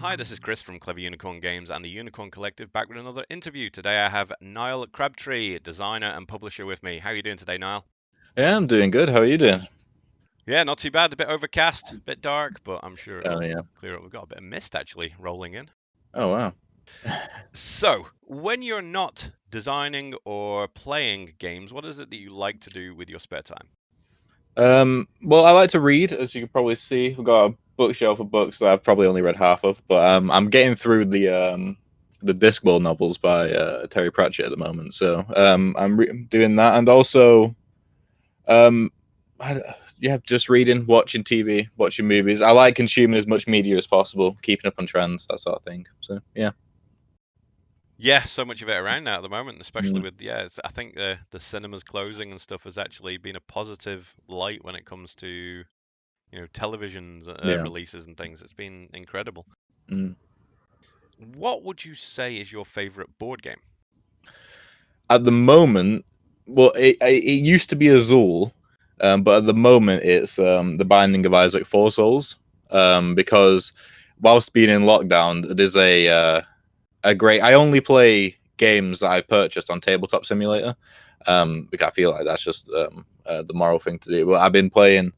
Hi, this is Chris from Clever Unicorn Games and the Unicorn Collective back with another interview. Today I have Niall Crabtree, designer and publisher with me. How are you doing today, Niall? Yeah, I'm doing good. How are you doing? Yeah, not too bad. A bit overcast, a bit dark, but I'm sure Oh it'll yeah. clear up. We've got a bit of mist actually rolling in. Oh wow. So, when you're not designing or playing games, what is it that you like to do with your spare time? Well, I like to read, as you can probably see. We've got a bookshelf of books that I've probably only read half of, but I'm getting through the Discworld novels by Terry Pratchett at the moment. So doing that, and also um, I, yeah, just reading, watching TV, watching movies. I like consuming as much media as possible, keeping up on trends, that sort of thing. So yeah. Yeah, so much of it around now at the moment, especially Mm, with I think the cinemas closing and stuff has actually been a positive light when it comes to television's yeah. releases and things. It's been incredible. Mm. What would you say is your favorite board game? At the moment, well, it used to be Azul, but at the moment it's the Binding of Isaac Four Souls, because whilst being in lockdown, there's a great. I only play games that I've purchased on Tabletop Simulator, because I feel like that's just the moral thing to do. But I've been playing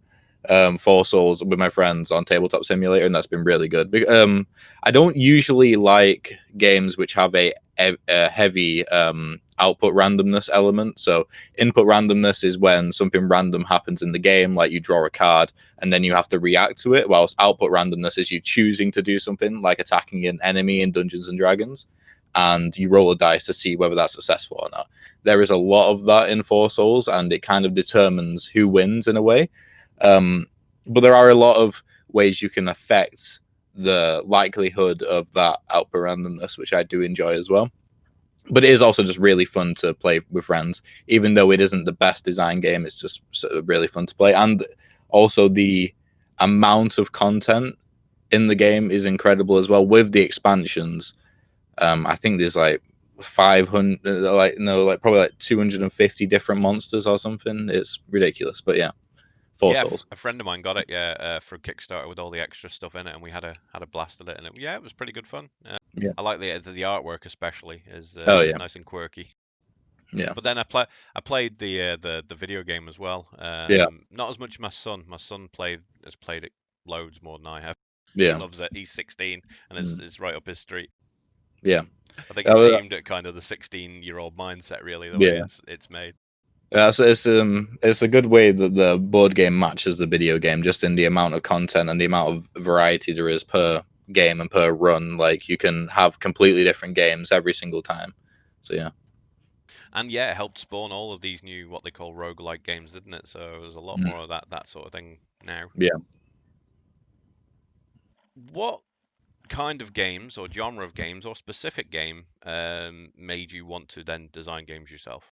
Four Souls with my friends on Tabletop Simulator, and that's been really good. I don't usually like games which have a heavy output randomness element. So input randomness is when something random happens in the game, like you draw a card and then you have to react to it. Whilst output randomness is you choosing to do something, like attacking an enemy in Dungeons and Dragons, and you roll a dice to see whether that's successful or not. There is a lot of that in Four Souls, and it kind of determines who wins in a way. Um, but there are a lot of ways you can affect the likelihood of that output randomness, which I do enjoy as well. But it is also just really fun to play with friends, even though it isn't the best design game. It's just really fun to play, and also the amount of content in the game is incredible as well. With the expansions, I think there's like 500, like no, like probably like 250 different monsters or something. It's ridiculous, but yeah, Four Yeah, Souls. a friend of mine got it, for Kickstarter with all the extra stuff in it, and we had a blast at it, and it was pretty good fun. Yeah. I like the artwork especially Oh is yeah. nice and quirky. Yeah. But then I played the video game as well. Yeah. Not as much as my son. My son has played it loads more than I have. He Yeah. loves it. He's 16, and Mm. it's right up his street. Yeah. I think it's Uh, aimed at kind of the 16-year-old mindset, really, the way yeah. it's made. Yeah, so it's a good way that the board game matches the video game, just in the amount of content and the amount of variety there is per game and per run. Like you can have completely different games every single time. So yeah. And yeah, it helped spawn all of these new what they call roguelike games, didn't it? So there's a lot Mm. more of that sort of thing now. Yeah. What kind of games or genre of games or specific game made you want to then design games yourself?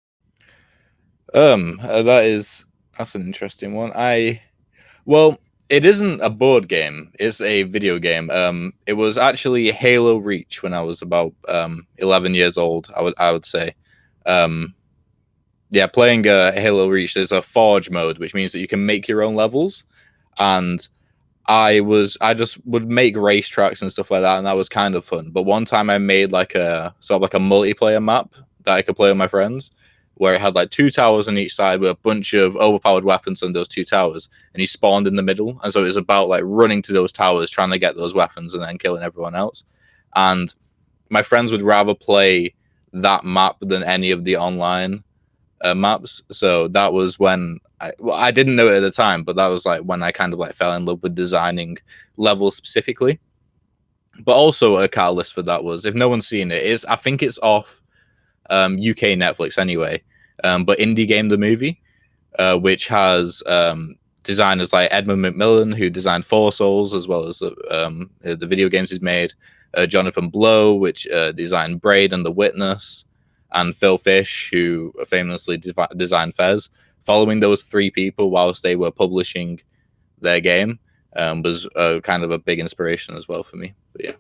That's an interesting one. Well, it isn't a board game. It's a video game. It was actually Halo Reach when I was about 11 years old. I would say. Um, yeah, playing Halo Reach, there's a forge mode, which means that you can make your own levels. And I just would make racetracks and stuff like that, and that was kind of fun. But one time I made like a sort of like a multiplayer map that I could play with my friends, where it had like two towers on each side with a bunch of overpowered weapons on those two towers, and he spawned in the middle, and so it was about like running to those towers, trying to get those weapons, and then killing everyone else. And my friends would rather play that map than any of the online maps. So that was when I didn't know it at the time, but that was like when I kind of like fell in love with designing levels specifically. But also a catalyst for that was, if no one's seen it, is I think it's off UK Netflix anyway. But Indie Game the movie, which has designers like Edmund McMillan, who designed Four Souls, as well as the video games he's made. Jonathan Blow, which designed Braid and The Witness, and Phil Fish, who famously designed Fez. Following those three people whilst they were publishing their game was kind of a big inspiration as well for me. But yeah.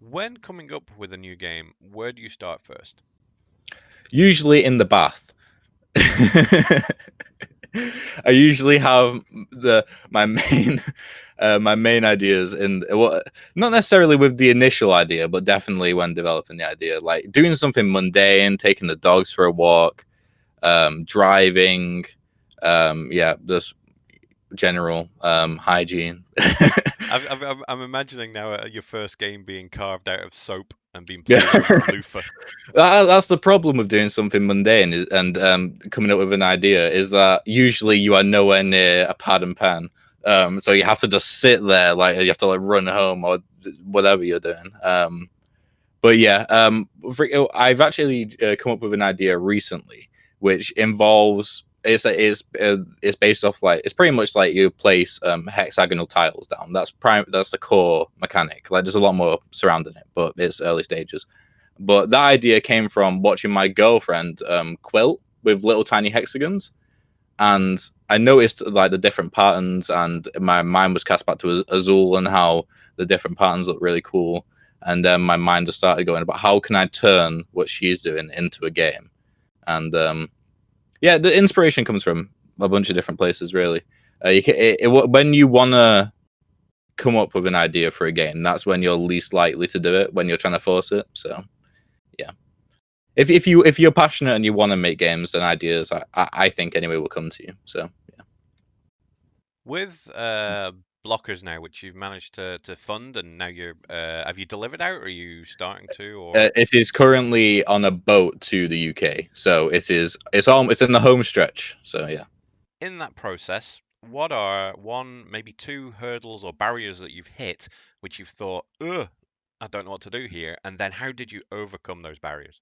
When coming up with a new game, where do you start first? Usually in the bath. I usually have my main my main ideas in well, not necessarily with the initial idea, but definitely when developing the idea, like doing something mundane, taking the dogs for a walk, driving, yeah, just general hygiene. I'm imagining now your first game being carved out of soap and being Yeah. played over a loofah. That's the problem with doing something mundane and coming up with an idea is that usually you are nowhere near a pad and pen. So you have to just sit there, like you have to like run home or whatever you're doing. But yeah, I've actually come up with an idea recently, which involves it's based off like it's pretty much like you place hexagonal tiles down. That's the core mechanic. Like there's a lot more surrounding it, but it's early stages. But that idea came from watching my girlfriend quilt with little tiny hexagons, and I noticed like the different patterns, and my mind was cast back to Azul and how the different patterns look really cool. And then my mind just started going about how can I turn what she's doing into a game, and yeah, the inspiration comes from a bunch of different places, really. When you wanna come up with an idea for a game, that's when you're least likely to do it when you're trying to force it. So yeah, if you're passionate and you want to make games, then ideas, I think anyway, will come to you. So yeah. With blockers now, which you've managed to fund, and now you're have you delivered out, or are you starting to, or It is currently on a boat to the UK, so it's in the home stretch. So yeah. in that process, what are one, maybe two hurdles or barriers that you've hit, which you've thought, ugh, I don't know what to do here, and then how did you overcome those barriers?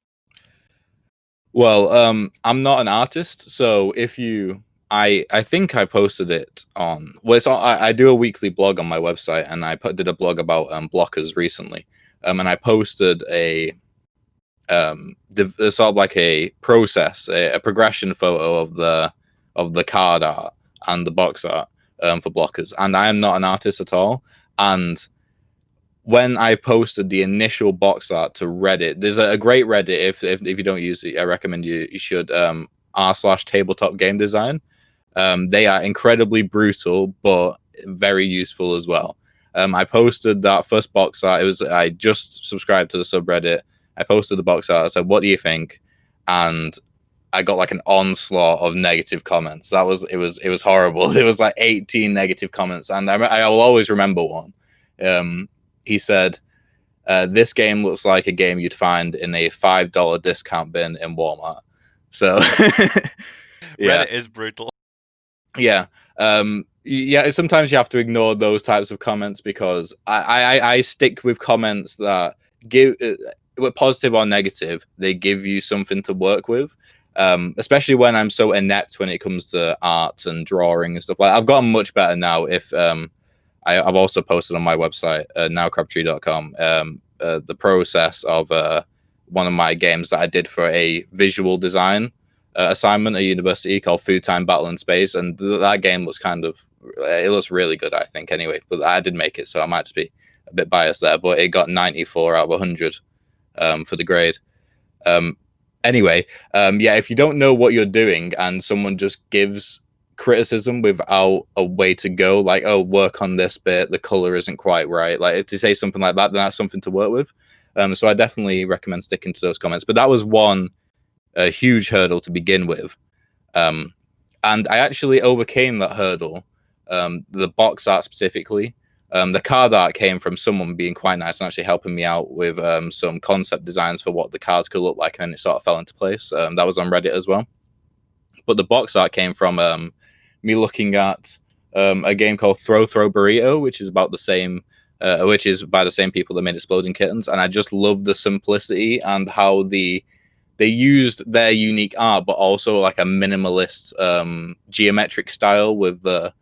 Well, I'm not an artist, so if you, I think I posted it on. Well, I do a weekly blog on my website, and did a blog about blockers recently, and I posted sort of like a process, a progression photo of the card art and the box art for blockers, and I am not an artist at all, and when I posted the initial box art to Reddit, there's a great Reddit. If you don't use it, I recommend you should r/tabletop game design. They are incredibly brutal, but very useful as well. I posted that first box art. I just subscribed to the subreddit. I posted the box art. I said, "What do you think?" And I got like an onslaught of negative comments. It was horrible. It was like 18 negative comments, and I will always remember one. He said, "This game looks like a game you'd find in a $5 discount bin in Walmart." So, yeah, Reddit is brutal. yeah, yeah. Sometimes you have to ignore those types of comments because I stick with comments that give, positive or negative, they give you something to work with. Especially when I'm so inept when it comes to art and drawing and stuff like that. I've gotten much better now. If I've also posted on my website, nowcrabtree.com, the process of one of my games that I did for a visual design assignment at university called Food Time Battle in Space. And that game was it looks really good, I think, anyway. But I did make it, so I might just be a bit biased there. But it got 94 out of 100 for the grade. Anyway, yeah, if you don't know what you're doing and someone just gives criticism without a way to go, like, oh, work on this bit, the color isn't quite right, like if to say something like that, then that's something to work with. So I definitely recommend sticking to those comments. But that was one huge hurdle to begin with, and I actually overcame that hurdle. The box art specifically, the card art came from someone being quite nice and actually helping me out with some concept designs for what the cards could look like, and then it sort of fell into place. That was on Reddit as well. But the box art came from me looking at a game called Throw Burrito, which is about the same, which is by the same people that made Exploding Kittens, and I just love the simplicity and how they used their unique art, but also like a minimalist geometric style with the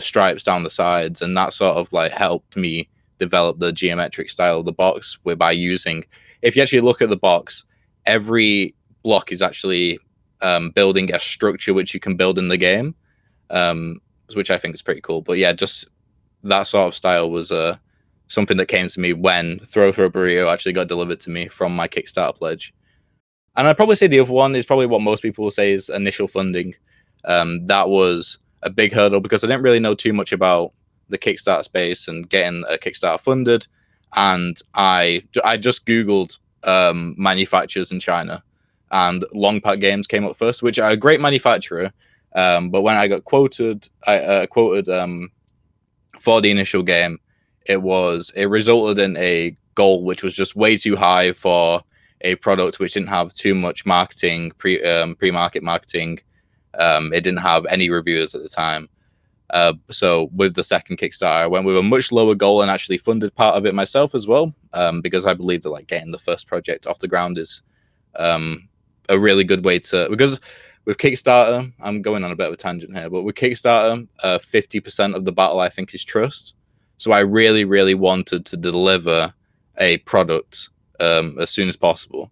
stripes down the sides, and that sort of like helped me develop the geometric style of the box by using. If you actually look at the box, every block is actually building a structure which you can build in the game, which I think is pretty cool. But yeah, just that sort of style was something that came to me when Throw Burrito actually got delivered to me from my Kickstarter pledge. And I'd probably say the other one is probably what most people will say is initial funding. That was a big hurdle because I didn't really know too much about the Kickstarter space and getting a Kickstarter funded. And I just Googled manufacturers in China, and Longpack Games came up first, which are a great manufacturer. But when I got quoted, I quoted for the initial game, it resulted in a goal which was just way too high for a product which didn't have too much marketing pre-market marketing. It didn't have any reviewers at the time. So with the second Kickstarter, I went with a much lower goal and actually funded part of it myself as well, because I believe that like getting the first project off the ground is a really good way to, because with Kickstarter, I'm going on a bit of a tangent here, but with Kickstarter, 50% of the battle I think is trust. So I really, really wanted to deliver a product as soon as possible,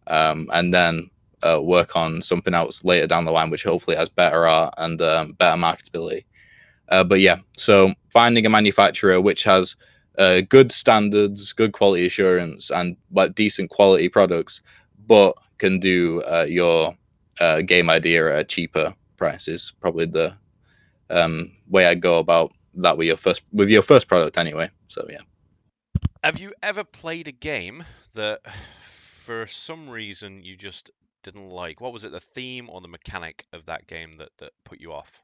and then work on something else later down the line, which hopefully has better art and better marketability. But yeah, so finding a manufacturer which has good standards, good quality assurance, and like decent quality products, but can do your game idea at a cheaper price is probably the way I go about that with your first product anyway. So yeah. Have you ever played a game that, for some reason, you just didn't like? What was it, the theme or the mechanic of that game that put you off?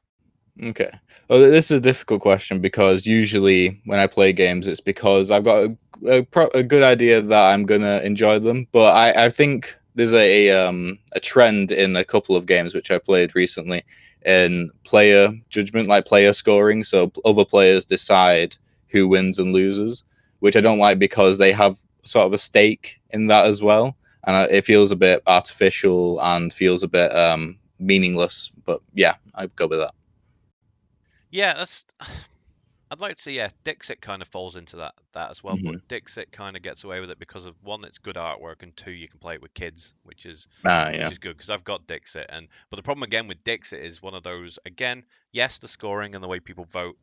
Okay. Well, this is a difficult question because usually when I play games, it's because I've got a good idea that I'm gonna enjoy them. But I think there's a trend in a couple of games which I played recently in player judgment, like player scoring. So other players decide who wins and loses, which I don't like because they have sort of a stake in that as well, and it feels a bit artificial and feels a bit meaningless. But yeah, I'd go with that. Yeah, that's. I'd like to see. Yeah, Dixit kind of falls into that as well, but Mm-hmm. Dixit kind of gets away with it because of one, it's good artwork, and two, you can play it with kids, Ah, which yeah. is good because I've got Dixit, and but the problem again with Dixit is one of those again. Yes, the scoring and the way people vote,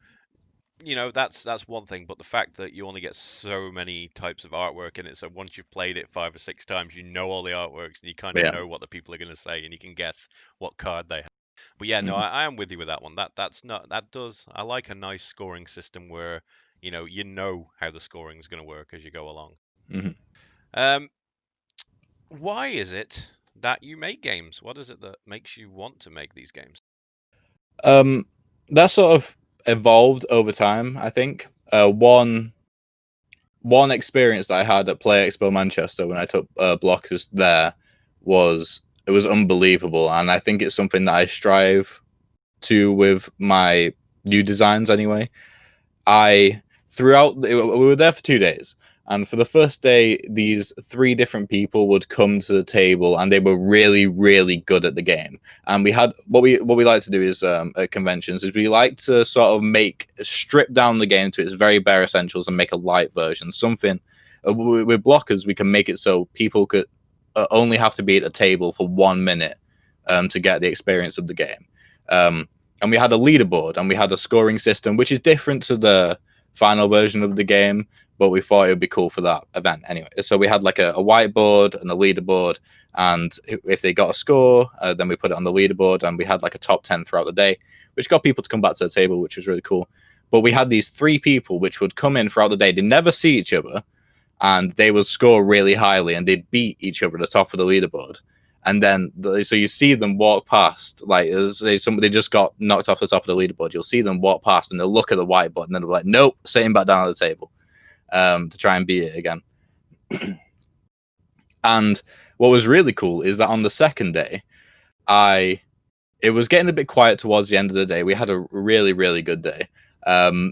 that's one thing, but the fact that you only get so many types of artwork in it, so once you've played it 5 or 6 times, you know all the artworks and you kind of Yeah. know what the people are going to say and you can guess what card they have. But yeah, no, Mm-hmm. I am with you with that one. That's not that does I like a nice scoring system where you know how the scoring is going to work as you go along. Mm-hmm. Um, why is it that you make games? What is it that makes you want to make these games? Um, that sort of evolved over time. I think one experience that I had at Play Expo Manchester when I took blockers there was it was unbelievable, and I think it's something that I strive to with my new designs anyway. I we were there for 2 days, and for the first day, these three different people would come to the table, and they were really, really good at the game. And we had what we like to do is at conventions is we like to sort of strip down the game to its very bare essentials and make a light version, something. With blockers, we can make it so people could only have to be at the table for 1 minute to get the experience of the game. Um, and we had a leaderboard and we had a scoring system, which is different to the final version of the game, but we thought it would be cool for that event anyway. So we had like a whiteboard and a leaderboard, and if they got a score, then we put it on the leaderboard, and we had like a top 10 throughout the day, which got people to come back to the table, which was really cool. But we had these three people which would come in throughout the day. They never see each other, and they would score really highly, and they'd beat each other at the top of the leaderboard. And then, so you see them walk past, like as somebody just got knocked off the top of the leaderboard. You'll see them walk past, and they'll look at the whiteboard, and then they'll be like, "Nope, sitting back down at the table," to try and beat it again. And what was really cool is that on the second day, I it was getting a bit quiet towards the end of the day. We had a really, really good day.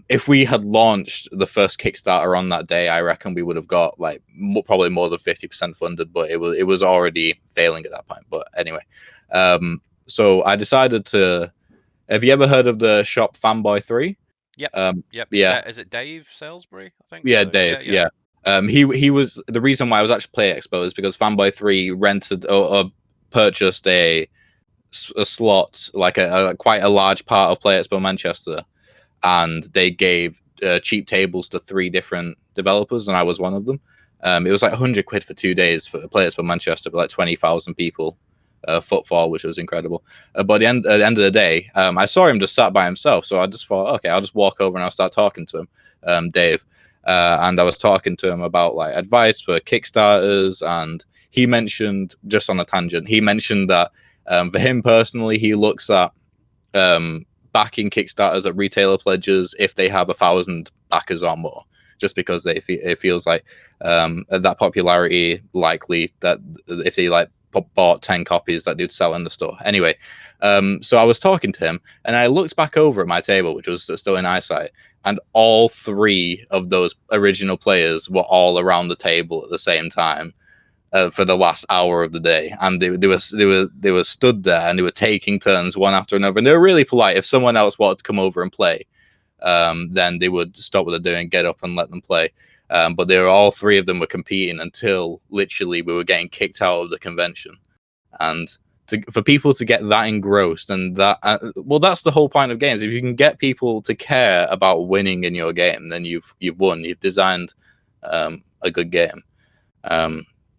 If we had launched the first Kickstarter on that day, I reckon we would have got like probably more than 50% funded, but it was already failing at that point. But anyway, so I decided to. Have you ever heard of the shop Fanboy 3? Yep, yep. Yeah, Is it Dave Salisbury? I think. yeah, Yeah, Dave. yeah. Yeah. He was the reason why I was actually Play Expo is because Fanboy 3 rented or purchased a slot, like a quite a large part of Play Expo Manchester, and they gave cheap tables to three different developers, and I was one of them. It was like 100 quid for 2 days for Play Expo Manchester, but like 20,000 people footfall, which was incredible. But at the end of the day, I saw him just sat by himself, so I just thought, okay, I'll just walk over and I'll start talking to him, Dave. And I was talking to him about like advice for Kickstarters, and he mentioned, just on a tangent, he mentioned that for him personally, he looks at backing Kickstarters at retailer pledges if they have 1,000 backers or more, just because it feels like that popularity likely that if they like bought 10 copies that they'd sell in the store. Anyway, so I was talking to him and I looked back over at my table, which was still in eyesight, and all 3 of those original players were all around the table at the same time. For the last hour of the day, and they were stood there and they were taking turns one after another, and they were really polite. If someone else wanted to come over and play, then they would stop what they're doing, get up, and let them play. But they were all 3 of them were competing until literally we were getting kicked out of the convention. And for people to get that engrossed, and that well, that's the whole point of games. If you can get people to care about winning in your game, then you've won. You've designed a good game.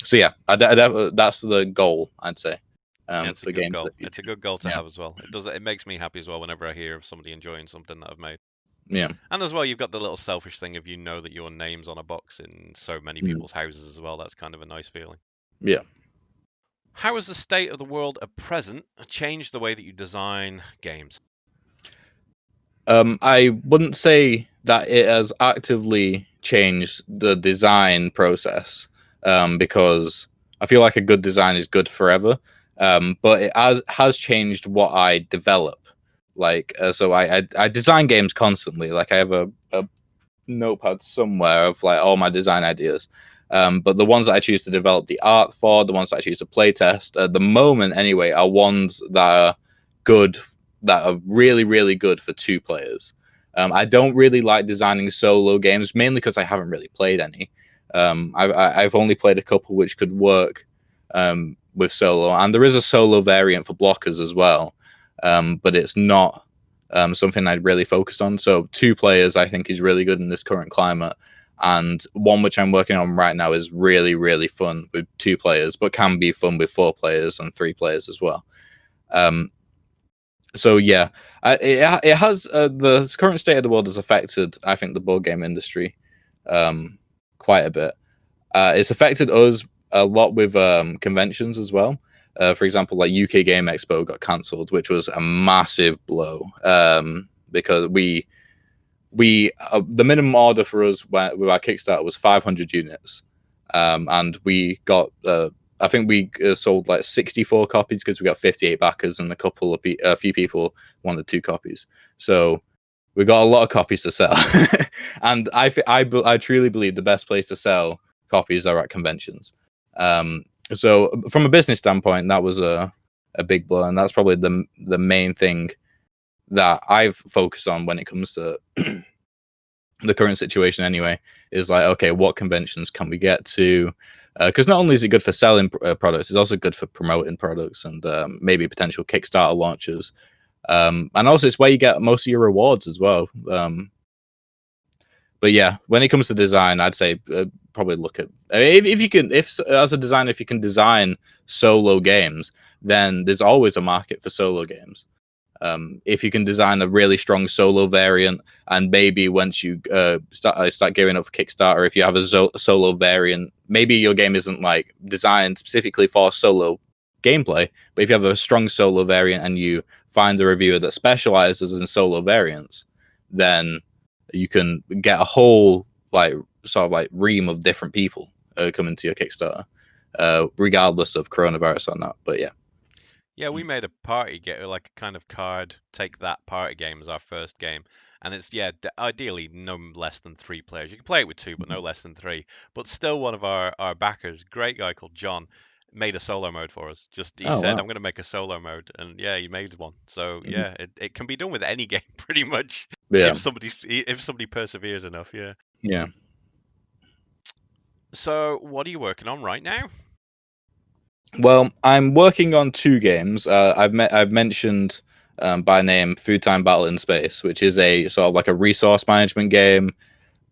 So yeah, that's the goal, I'd say. It's a for good games. goal. It's a good goal to Yeah. have as well. It makes me happy as well whenever I hear of somebody enjoying something that I've made. Yeah. And as well, you've got the little selfish thing of that your name's on a box in so many people's houses as well. That's kind of a nice feeling. Yeah. How has the state of the world at present changed the way that you design games? I wouldn't say that it has actively changed the design process, because I feel like a good design is good forever. But it has changed what I develop. Like, so I design games constantly. Like, I have a notepad somewhere of like all my design ideas. But the ones that I choose to develop the art for, the ones that I choose to playtest at the moment anyway, are ones that are good, that are really, really good for 2 players. I don't really like designing solo games, mainly because I haven't really played any. I've only played a couple which could work with solo, and there is a solo variant for blockers as well, but it's not something I'd really focus on. So 2 players, I think, is really good in this current climate. And one which I'm working on right now is really, really fun with 2 players, but can be fun with 4 players and 3 players as well. So yeah, it has the current state of the world has affected, I think, the board game industry quite a bit. It's affected us a lot with conventions as well. For example, like UK Game Expo got cancelled, which was a massive blow, because we the minimum order for us with our Kickstarter was 500 units, and we got I think we sold like 64 copies because we got 58 backers, and a few people wanted 2 copies. So we got a lot of copies to sell, and I truly believe the best place to sell copies are at conventions. So from a business standpoint, that was a big blow, and that's probably the main thing that I've focused on when it comes to the current situation. Anyway, is like, okay, what conventions can we get to? Because not only is it good for selling products, it's also good for promoting products and maybe potential Kickstarter launches. And also, it's where you get most of your rewards as well. But yeah, when it comes to design, I'd say probably look at if you can, if as a designer, if you can design solo games, then there's always a market for solo games. If you can design a really strong solo variant, and maybe once you start gearing up for Kickstarter, if you have a solo variant, maybe your game isn't like designed specifically for solo gameplay, but if you have a strong solo variant and you find a reviewer that specializes in solo variants, then you can get a whole sort of ream of different people coming to your Kickstarter, regardless of coronavirus or not. But yeah. Yeah, we made a party game, like a kind of card, take that party game as our first game. And it's, ideally no less than 3 players. You can play it with 2, but no less than 3. But still, one of our backers, great guy called John, made a solo mode for us. He said, Wow. I'm going to make a solo mode. And yeah, he made one. So yeah, it can be done with any game pretty much. Yeah. If somebody perseveres enough, yeah. Yeah. So what are you working on right now? Well, I'm working on 2 games. I've mentioned by name Food Time Battle in Space, which is a sort of like a resource management game,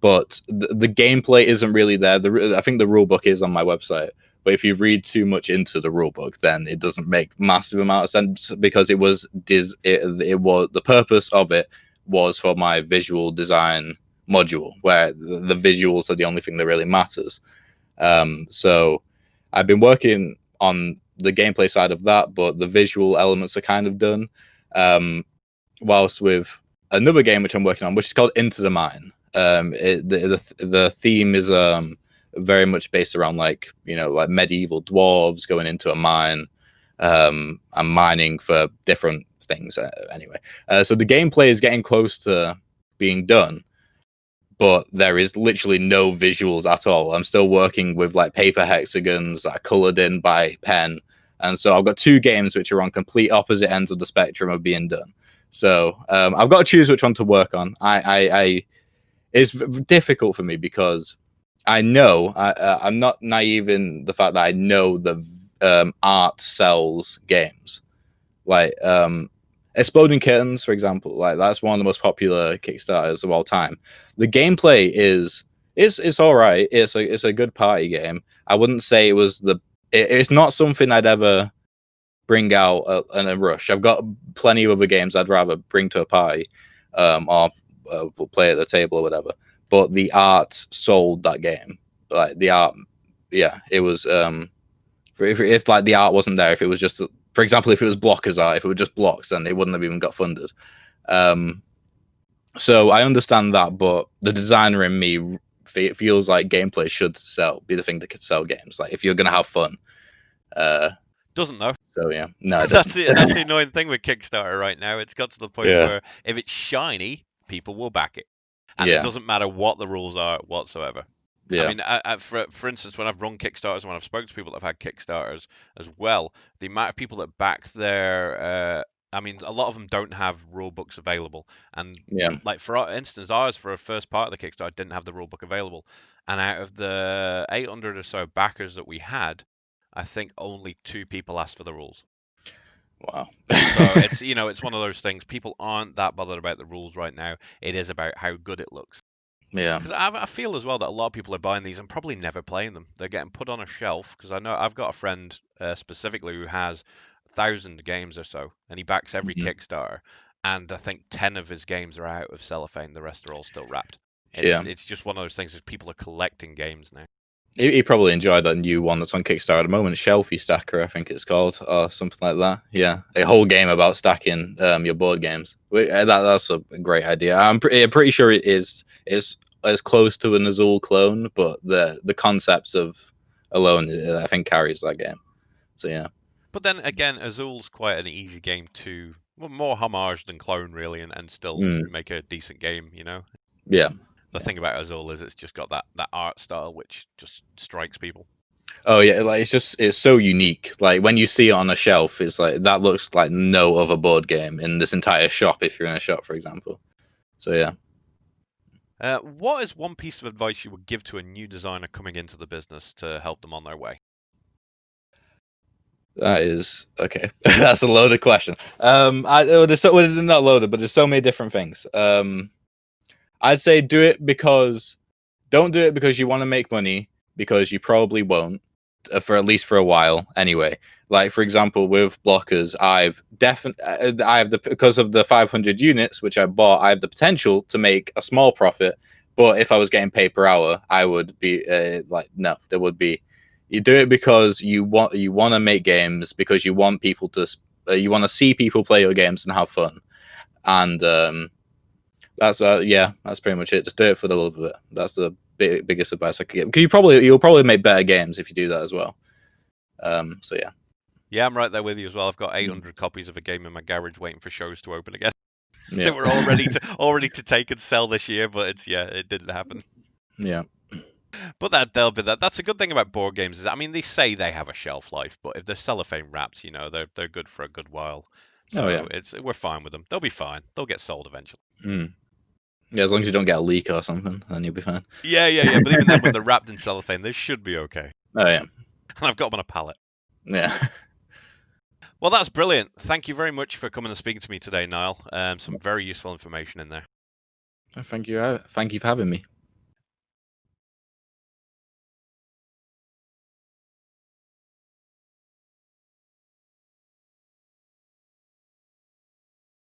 but the gameplay isn't really there. I think the rule book is on my website, But if you read too much into the rule book, then it doesn't make massive amount of sense because it was the purpose of it was for my visual design module, where the visuals are the only thing that really matters. So I've been working on the gameplay side of that, but the visual elements are kind of done. Whilst with another game which I'm working on, which is called Into the Mine. The theme is very much based around like medieval dwarves going into a mine and mining for different things. Anyway, so the gameplay is getting close to being done, but there is literally no visuals at all. I'm still working with like paper hexagons that are colored in by pen, and so I've got two games which are on complete opposite ends of the spectrum of being done. So I've got to choose which one to work on. It's difficult for me because I know I'm not naive in the fact that I know the art sells games. Like Exploding Kittens, for example, like that's one of the most popular Kickstarters of all time. The gameplay is it's all right. It's a good party game. I wouldn't say it was it's not something I'd ever bring out in a rush. I've got plenty of other games I'd rather bring to a party, or play at the table or whatever. But the art sold that game. Like the art, yeah, it was. If like the art wasn't there, if it was just, for example, if it was blockers art, if it were just blocks, then it wouldn't have even got funded. So I understand that, but the designer in me feels like gameplay should be the thing that could sell games. Like if you're gonna have fun. Doesn't though. So yeah, no, it doesn't. That's the annoying thing with Kickstarter right now. It's got to the point where if it's shiny, people will back it, and it doesn't matter what the rules are whatsoever. Yeah. I mean, for instance, when I've run Kickstarters and when I've spoken to people that have had Kickstarters as well, the amount of people that back their, I mean, a lot of them don't have rule books available, and like for instance, ours for a first part of the Kickstarter didn't have the rule book available, and out of the 800 or so backers that we had, I think only 2 people asked for the rules. Wow. So it's it's one of those things. People aren't that bothered about the rules right now. It is about how good it looks. Yeah. Because I feel as well that a lot of people are buying these and probably never playing them. They're getting put on a shelf. Because I know I've got a friend specifically who has 1,000 games or so, and he backs every Kickstarter. And I think 10 of his games are out of cellophane. The rest are all still wrapped. It's just one of those things. Is people are collecting games now. He probably enjoyed that new one that's on Kickstarter at the moment, Shelfie Stacker, I think it's called, or something like that. Yeah, a whole game about stacking your board games. That's a great idea. I'm pretty sure it is as close to an Azul clone, but the concepts of alone, I think, carries that game. So yeah. But then again, Azul's quite an easy game to more homage than clone really, and still make a decent game. Yeah. The thing about Azul is it's just got that art style which just strikes people. Oh yeah, like it's so unique. Like when you see it on a shelf, it's like that looks like no other board game in this entire shop. If you're in a shop, for example. So yeah. What is one piece of advice you would give to a new designer coming into the business to help them on their way? That is okay. That's a loaded question. There's not loaded, but there's so many different things. I'd say don't do it because you want to make money, because you probably won't, for at least for a while anyway. Like for example, with blockers, because of the 500 units which I bought, I have the potential to make a small profit. But if I was getting paid per hour, I would be no, there would be. You do it because you want to make games, because you want people to you want to see people play your games and have fun, and that's pretty much it. Just do it for the love of it. That's the biggest advice I could give. Because you'll probably make better games if you do that as well. So yeah. Yeah, I'm right there with you as well. I've got 800 copies of a game in my garage waiting for shows to open again. They were all ready to take and sell this year, but it didn't happen. Yeah. But that's a good thing about board games is, I mean, they say they have a shelf life, but if they're cellophane wrapped, they're good for a good while. So we're fine with them. They'll be fine. They'll get sold eventually. Yeah, as long as you don't get a leak or something, then you'll be fine. Yeah. But even then, when they're wrapped in cellophane, they should be okay. Oh yeah. And I've got them on a pallet. Yeah. Well, that's brilliant. Thank you very much for coming and speaking to me today, Niall. Some very useful information in there. Thank you. Thank you for having me.